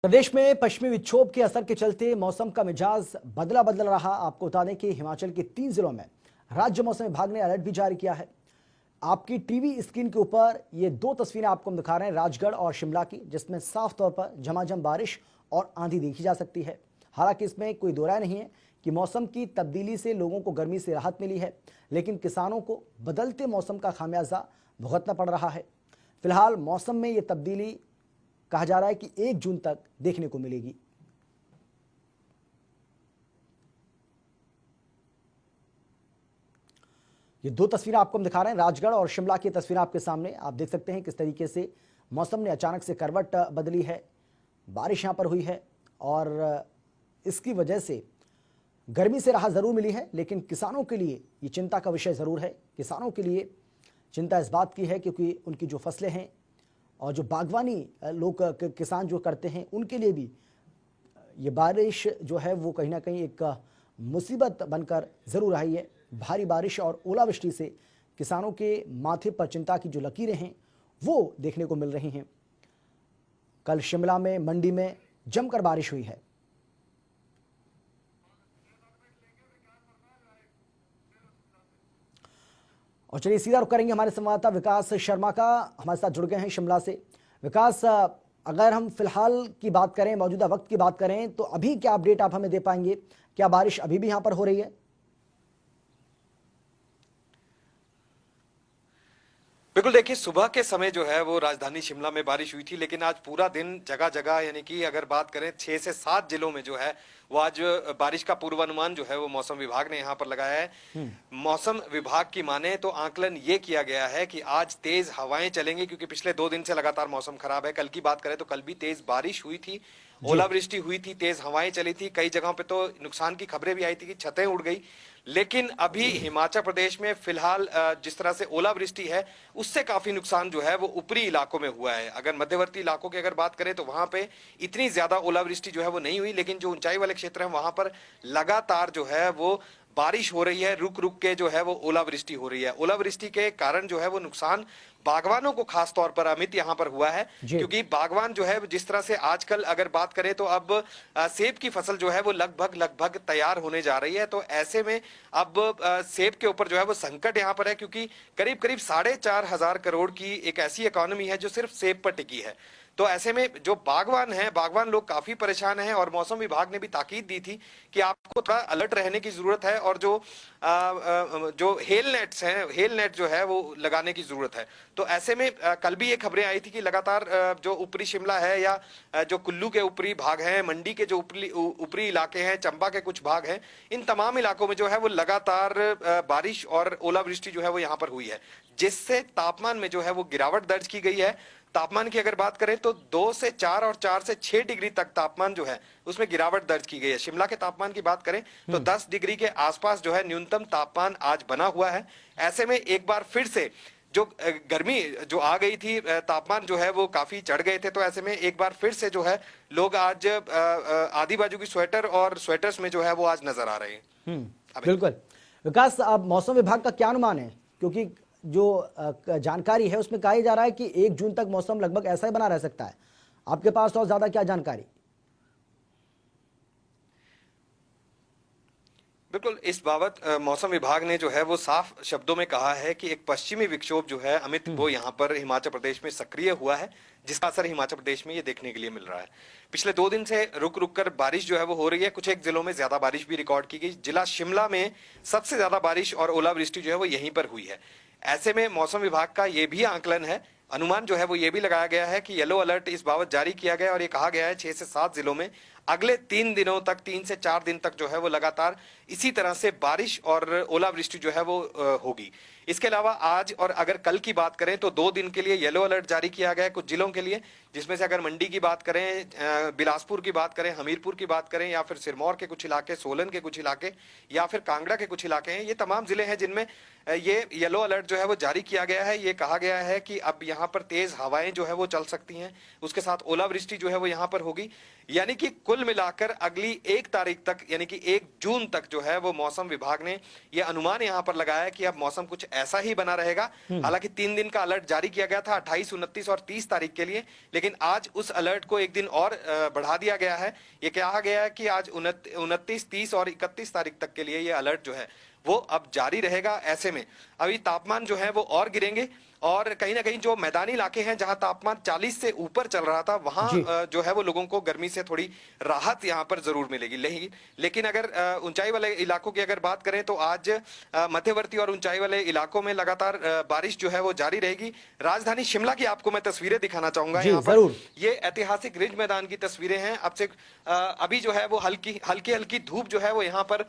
प्रदेश में पश्चिमी विक्षोभ के असर के चलते मौसम का मिजाज बदला बदल रहा। आपको बता दें कि हिमाचल के 3 जिलों में राज्य मौसम विभाग ने अलर्ट भी जारी किया है। आपकी टीवी स्क्रीन के ऊपर ये 2 तस्वीरें आपको हम दिखा रहे हैं, राजगढ़ और शिमला की, जिसमें साफ तौर पर झमाझम बारिश और आंधी देखी जा सकती है। हालांकि इसमें कोई दो राय नहीं है कि मौसम की तब्दीली से लोगों को गर्मी से राहत मिली है, लेकिन किसानों को बदलते मौसम का खामियाजा भुगतना पड़ रहा है। फिलहाल मौसम में ये तब्दीली कहा जा रहा है कि 1 जून तक देखने को मिलेगी। ये 2 तस्वीरें आपको हम दिखा रहे हैं, राजगढ़ और शिमला की तस्वीरें आपके सामने। आप देख सकते हैं किस तरीके से मौसम ने अचानक से करवट बदली है। बारिश यहां पर हुई है और इसकी वजह से गर्मी से राहत जरूर मिली है, लेकिन किसानों के लिए ये चिंता का विषय जरूर है। किसानों के लिए चिंता इस बात की है क्योंकि उनकी जो फसलें हैं और जो बागवानी लोग किसान जो करते हैं, उनके लिए भी ये बारिश जो है वो कहीं ना कहीं एक मुसीबत बनकर ज़रूर आई है। भारी बारिश और ओलावृष्टि से किसानों के माथे पर चिंता की जो लकीरें हैं वो देखने को मिल रही हैं। कल शिमला में, मंडी में जमकर बारिश हुई है। और चलिए सीधा रुख करेंगे हमारे संवाददाता विकास शर्मा का, हमारे साथ जुड़ गए हैं शिमला से। विकास, अगर हम फिलहाल की बात करें, मौजूदा वक्त की बात करें, तो अभी क्या अपडेट आप हमें दे पाएंगे? क्या बारिश अभी भी यहां पर हो रही है? बिल्कुल, देखिए सुबह के समय जो है वो राजधानी शिमला में बारिश हुई थी, लेकिन आज पूरा दिन जगह जगह, यानी कि अगर बात करें 6 से 7 जिलों में जो है वो आज बारिश का पूर्वानुमान जो है वो मौसम विभाग ने यहाँ पर लगाया है। मौसम विभाग की माने तो आकलन ये किया गया है कि आज तेज हवाएं चलेंगी, क्योंकि पिछले 2 दिन से लगातार मौसम खराब है। कल की बात करें तो कल भी तेज बारिश हुई थी, ओलावृष्टि हुई थी, तेज हवाएं चली थी, कई जगहों पे तो नुकसान की खबरें भी आई थी कि छतें उड़ गई। लेकिन अभी हिमाचल प्रदेश में फिलहाल जिस तरह से ओलावृष्टि है उससे काफी नुकसान जो है वो ऊपरी इलाकों में हुआ है। अगर मध्यवर्ती इलाकों की अगर बात करें तो वहां पे इतनी ज्यादा ओलावृष्टि जो है वो नहीं हुई, लेकिन जो ऊंचाई वाले क्षेत्र हैं वहां पर लगातार जो है वो बारिश हो रही है, रुक रुक के जो है वो ओलावृष्टि हो रही है। ओलावृष्टि के कारण जो है वो नुकसान बागवानों को खास तौर पर अमित यहाँ पर हुआ है, क्योंकि बागवान जो है जिस तरह से आजकल अगर बात करें तो अब सेब की फसल जो है वो लगभग तैयार होने जा रही है। तो ऐसे में अब सेब के ऊपर जो है वो संकट यहाँ पर है, क्योंकि करीब करीब 4,500 करोड़ की एक ऐसी इकोनॉमी है जो सिर्फ सेब पर टिकी है। तो ऐसे में जो बागवान हैं, बागवान लोग काफी परेशान हैं और मौसम विभाग ने भी ताकीद दी थी कि आपको थोड़ा अलर्ट रहने की जरूरत है और जो हेल नेट्स हैं, हेल नेट जो है वो लगाने की जरूरत है। तो ऐसे में कल भी ये खबरें आई थी कि लगातार जो ऊपरी शिमला है या जो कुल्लू के ऊपरी भाग हैं, मंडी के जो ऊपरी इलाके हैं, चंबा के कुछ भाग हैं, इन तमाम इलाकों में जो है वो लगातार बारिश और ओलावृष्टि जो है वो यहाँ पर हुई है, जिससे तापमान में जो है वो गिरावट दर्ज की गई है। तापमान की अगर बात करें तो 2 से 4 और 4 से 6 डिग्री तक तापमान जो है उसमें गिरावट दर्ज की गई है। शिमला के तापमान की बात करें तो 10 डिग्री के आसपास जो है न्यूनतम तापमान आज बना हुआ है। ऐसे में एक बार फिर से जो गर्मी जो आ गई थी, तापमान जो है वो काफी चढ़ गए थे, तो ऐसे में एक बार फिर से जो है लोग आज आधी बाजू की स्वेटर और स्वेटर्स में जो है वो आज नजर आ रहे हैं। बिल्कुल विकास, अब मौसम विभाग का क्या अनुमान है? क्योंकि जो जानकारी है उसमें कहा जा रहा है कि 1 जून तक मौसम लगभग ऐसा ही बना रह सकता है। आपके पास और ज्यादा क्या जानकारी? बिल्कुल, इस बाबत मौसम विभाग ने जो है वो साफ शब्दों में कहा है कि एक पश्चिमी विक्षोभ जो है अमित, वो यहाँ पर हिमाचल प्रदेश में सक्रिय हुआ है, जिसका असर हिमाचल प्रदेश में ये देखने के लिए मिल रहा है। पिछले 2 दिन से रुक रुक कर बारिश जो है वो हो रही है। कुछ एक जिलों में ज्यादा बारिश भी रिकॉर्ड की गई। जिला शिमला में सबसे ज्यादा बारिश और ओलावृष्टि जो है वो यहीं पर हुई है। ऐसे में मौसम विभाग का ये भी आकलन है, अनुमान जो है वो ये भी लगाया गया है कि येलो अलर्ट इस बाबत जारी किया गया और ये कहा गया है 6 से 7 जिलों में अगले 3 दिनों तक, 3 से 4 दिन तक जो है वो लगातार इसी तरह से बारिश और ओलावृष्टि जो है वो होगी। इसके अलावा आज और अगर कल की बात करें तो 2 दिन के लिए येलो अलर्ट जारी किया गया है कुछ जिलों के लिए, जिसमें से अगर मंडी की बात करें, बिलासपुर की बात करें, हमीरपुर की बात करें, या फिर सिरमौर के कुछ इलाके, सोलन के कुछ इलाके, या फिर कांगड़ा के कुछ इलाके हैं, ये तमाम जिले हैं जिनमें ये येलो अलर्ट जो है वो जारी किया गया है। ये कहा गया है कि अब यहाँ पर तेज हवाएं जो है वो चल सकती हैं, उसके साथ ओलावृष्टि जो है वो यहाँ पर होगी। यानी कि कुल कुल मिलाकर अगली 1 तारीख तक यानी कि 1 जून तक जो है वो मौसम विभाग ने ये अनुमान यहां पर लगाया कि अब मौसम कुछ ऐसा ही बना रहेगा। हालांकि 3 दिन का अलर्ट जारी किया गया था 28, 29 और 30 तारीख के लिए, लेकिन आज उस अलर्ट को 1 दिन और बढ़ा दिया गया है। ये कहा गया है कि आज 29, 30 और 31 तारीख तक के लिए ये अलर्ट जो है वो अब जारी रहेगा। ऐसे में अभी तापमान जो है वो और गिरेंगे और कहीं ना कहीं जो मैदानी इलाके हैं जहां तापमान 40 से ऊपर चल रहा था वहां जी। जो है वो लोगों को गर्मी से थोड़ी राहत यहां पर जरूर मिलेगी। लेकिन अगर ऊंचाई वाले इलाकों की अगर बात करें तो आज मध्यवर्ती और ऊंचाई वाले इलाकों में लगातार बारिश जो है वो जारी रहेगी। राजधानी शिमला की आपको मैं तस्वीरें दिखाना चाहूंगा जी यहाँ पर। जरूर। ये ऐतिहासिक रिज मैदान की तस्वीरें हैं। अब से अभी जो है वो हल्की हल्की धूप जो है वो यहाँ पर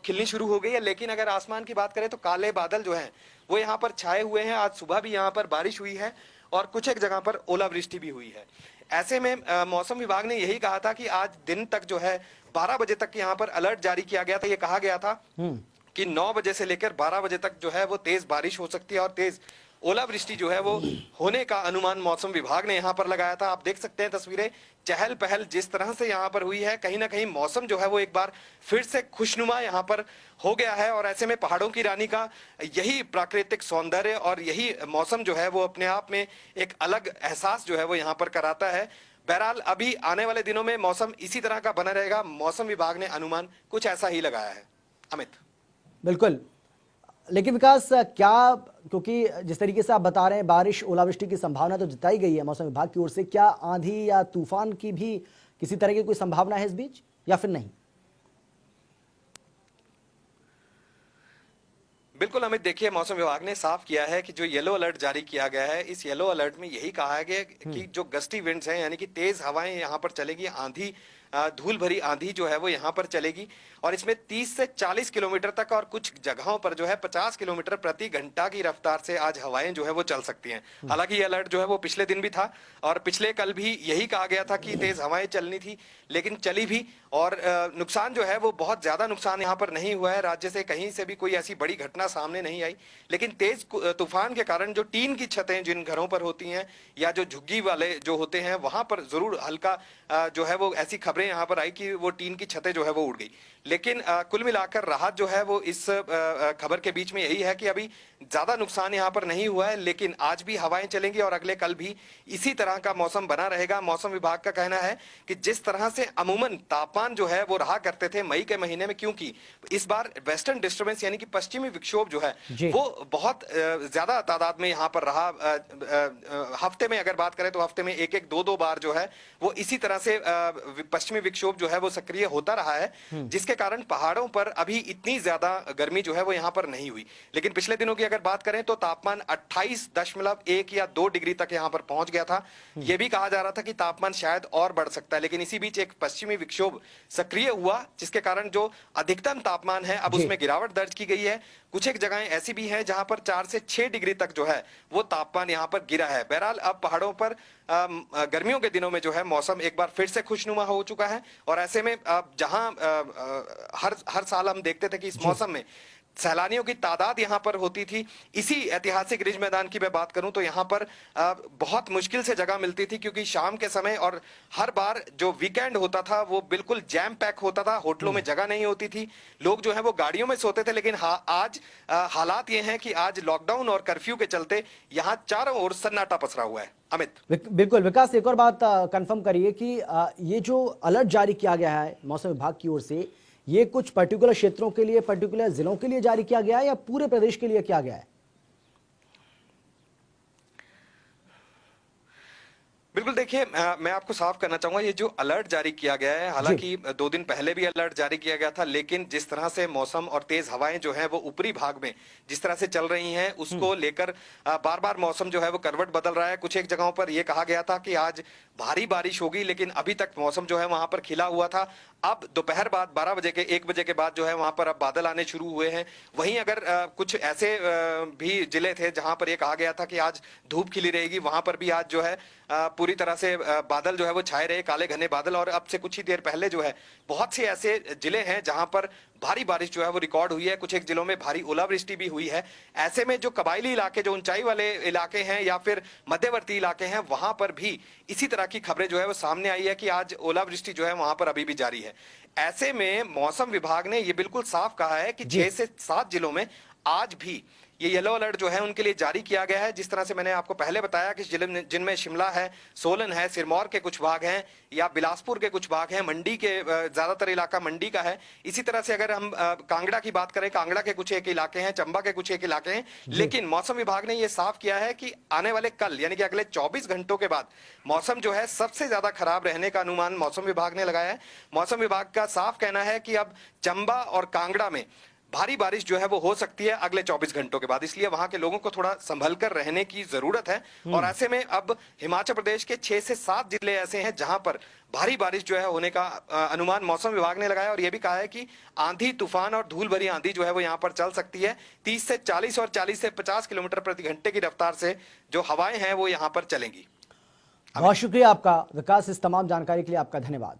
खिलनी शुरू हो गई है, लेकिन अगर आसमान की बात करें तो काले बादल जो हैं वो यहाँ पर छाए हुए हैं। आज सुबह भी यहाँ पर बारिश हुई है और कुछ एक जगह पर ओलावृष्टि भी हुई है। ऐसे में मौसम विभाग ने यही कहा था कि आज दिन तक जो है 12 बजे तक यहाँ पर अलर्ट जारी किया गया था। ये कहा गया था कि 9 बजे से लेकर 12 बजे तक जो है वो तेज बारिश हो सकती है और तेज ओलावृष्टि जो है वो होने का अनुमान मौसम विभाग ने यहाँ पर लगाया था। आप देख सकते हैं तस्वीरें, चहल पहल जिस तरह से यहाँ पर हुई है, कहीं ना कहीं मौसम जो है वो एक बार फिर से खुशनुमा यहाँ पर हो गया है। और ऐसे में पहाड़ों की रानी का यही प्राकृतिक सौंदर्य और यही मौसम जो है वो अपने आप में एक अलग एहसास जो है वो यहाँ पर कराता है। बहरहाल अभी आने वाले दिनों में मौसम इसी तरह का बना रहेगा। मौसम विभाग ने अनुमान कुछ ऐसा ही लगाया है। अमित। बिल्कुल, लेकिन विकास क्या, क्योंकि जिस तरीके से आप बता रहे हैं बारिश ओलावृष्टि की संभावना तो जताई गई है मौसम विभाग की ओर से, क्या आंधी या तूफान की भी किसी तरह की कोई संभावना है इस बीच या फिर नहीं? बिल्कुल अमित, देखिए मौसम विभाग ने साफ किया है कि जो येलो अलर्ट जारी किया गया है, इस येलो अलर्ट में यही कहा गया है कि जो गस्टी विंड्स हैं यानी कि तेज हवाएं यहाँ पर चलेगी, आंधी धूल भरी आंधी जो है वो यहाँ पर चलेगी और इसमें 30 से 40 किलोमीटर तक और कुछ जगहों पर जो है 50 किलोमीटर प्रति घंटा की रफ्तार से आज हवाएं जो है वो चल सकती हैं। हालांकि ये अलर्ट जो है वो पिछले दिन भी था और पिछले कल भी यही कहा गया था कि तेज हवाएं चलनी थी, लेकिन चली भी और नुकसान जो है वो बहुत ज्यादा नुकसान यहाँ पर नहीं हुआ है। राज्य से कहीं से भी कोई ऐसी बड़ी घटना सामने नहीं आई, लेकिन तेज तूफान के कारण जो टीन की छतें जिन घरों पर होती हैं या जो झुग्गी वाले जो होते हैं वहां पर जरूर हल्का जो है वो ऐसी खबरें यहाँ पर आई कि वो टीन की छतें जो है वो उड़ गई। लेकिन कुल मिलाकर राहत जो है वो इस खबर के बीच में यही है कि अभी ज्यादा नुकसान यहाँ पर नहीं हुआ है, लेकिन आज भी हवाएं चलेंगी और अगले कल भी इसी तरह का मौसम बना रहेगा। मौसम विभाग का कहना है कि जिस तरह से अमूमन तापमान जो है वो रहा करते थे मई के महीने में, क्योंकि इस बार वेस्टर्न डिस्टर्बेंस यानी कि पश्चिमी विक्षोभ जो है वो बहुत ज्यादा तादाद में यहाँ पर रहा। हफ्ते में अगर बात करें तो हफ्ते में एक एक दो बार जो है वो इसी तरह से पश्चिमी विक्षोभ जो है वो सक्रिय होता रहा है, जिसके कारण पहाड़ों पर अभी इतनी ज्यादा गर्मी जो है वो यहाँ पर नहीं हुई। लेकिन पिछले दिनों की अगर बात करें तो तापमान 28.1 या 2 डिग्री तक यहाँ पर पहुंच गया था। यह भी कहा जा रहा था कि तापमान शायद और बढ़ सकता है, लेकिन इसी बीच एक पश्चिमी विक्षोभ सक्रिय हुआ जिसके कारण जो अधिकतम तापमान है अब उसमें गिरावट दर्ज की गई है। कुछ एक जगहें ऐसी भी हैं जहां पर 4 से 6 डिग्री तक जो है वो तापमान यहां पर गिरा है। बहरहाल अब पहाड़ों पर गर्मियों के दिनों में जो है मौसम एक बार फिर से खुशनुमा हो चुका है और ऐसे में अब जहां हर साल हम देखते थे कि इस मौसम में सैलानियों की तादाद यहां पर होती थी, इसी ऐतिहासिक रिज मैदान की मैं बात करूं तो यहां पर बहुत मुश्किल से जगह मिलती थी, क्योंकि शाम के समय और हर बार जो वीकेंड होता था वो बिल्कुल जैम पैक होता था, होटलों में जगह नहीं होती थी, लोग जो है वो गाड़ियों में सोते थे। लेकिन आज हालात ये हैं कि आज लॉकडाउन और कर्फ्यू के चलते यहाँ चारों ओर सन्नाटा पसरा हुआ है। अमित। बिल्कुल विकास, एक और बात कंफर्म करिए कि ये जो अलर्ट जारी किया गया है मौसम विभाग की ओर से, ये कुछ पर्टिकुलर क्षेत्रों के लिए, पर्टिकुलर जिलों के लिए जारी किया गया है या पूरे प्रदेश के लिए किया गया है? बिल्कुल, देखिए मैं आपको साफ करना चाहूंगा, ये जो अलर्ट जारी किया गया है, हालांकि 2 दिन पहले भी अलर्ट जारी किया गया था, लेकिन जिस तरह से मौसम और तेज हवाएं जो हैं वो ऊपरी भाग में जिस तरह से चल रही हैं उसको लेकर बार बार मौसम जो है वो करवट बदल रहा है। कुछ एक जगहों पर यह कहा गया था कि आज भारी बारिश होगी, लेकिन अभी तक मौसम जो है वहां पर खिला हुआ था। अब दोपहर बाद 12 बजे के 1 बजे के बाद जो है वहां पर अब बादल आने शुरू हुए हैं। वहीं अगर कुछ ऐसे भी जिले थे जहां पर यह कहा गया था कि आज धूप खिली रहेगी, वहां पर भी आज जो है पूरी तरह से बादल जो है वो छाए रहे, काले घने बादल। और अब से कुछ ही देर पहले जो है बहुत से ऐसे जिले हैं जहां पर भारी बारिश जो है वो रिकॉर्ड हुई है, कुछ एक जिलों में भारी ओलावृष्टि भी हुई है। ऐसे में जो कबायली इलाके, जो ऊंचाई वाले इलाके हैं या फिर मध्यवर्ती इलाके हैं, वहां पर भी इसी तरह की खबरें जो है वो सामने आई है कि आज ओलावृष्टि जो है वहां पर अभी भी जारी है। ऐसे में मौसम विभाग ने ये बिल्कुल साफ कहा है कि जी। 6 से 7 जिलों में आज भी ये येलो अलर्ट जो है उनके लिए जारी किया गया है। जिस तरह से मैंने आपको पहले बताया कि जिनमें शिमला है, सोलन है, सिरमौर के कुछ भाग हैं या बिलासपुर के कुछ भाग हैं, मंडी के ज्यादातर इलाका मंडी का है। इसी तरह से अगर हम कांगड़ा की बात करें, कांगड़ा के कुछ एक इलाके हैं, चंबा के कुछ एक इलाके हैं। लेकिन मौसम विभाग ने यह साफ किया है कि आने वाले कल यानी कि अगले 24 घंटों के बाद मौसम जो है सबसे ज्यादा खराब रहने का अनुमान मौसम विभाग ने लगाया है। मौसम विभाग का साफ कहना है कि अब चंबा और कांगड़ा में भारी बारिश जो है वो हो सकती है अगले 24 घंटों के बाद, इसलिए वहां के लोगों को थोड़ा संभल कर रहने की जरूरत है। और ऐसे में अब हिमाचल प्रदेश के 6 से 7 जिले ऐसे हैं जहां पर भारी बारिश जो है होने का अनुमान मौसम विभाग ने लगाया। और यह भी कहा है कि आंधी, तूफान और धूल भरी आंधी जो है वो यहां पर चल सकती है। 30 से 40 और 40 से 50 किलोमीटर प्रति घंटे की रफ्तार से जो हवाएं हैं वो यहां पर चलेंगी। बहुत शुक्रिया आपका विकास, इस तमाम जानकारी के लिए आपका धन्यवाद।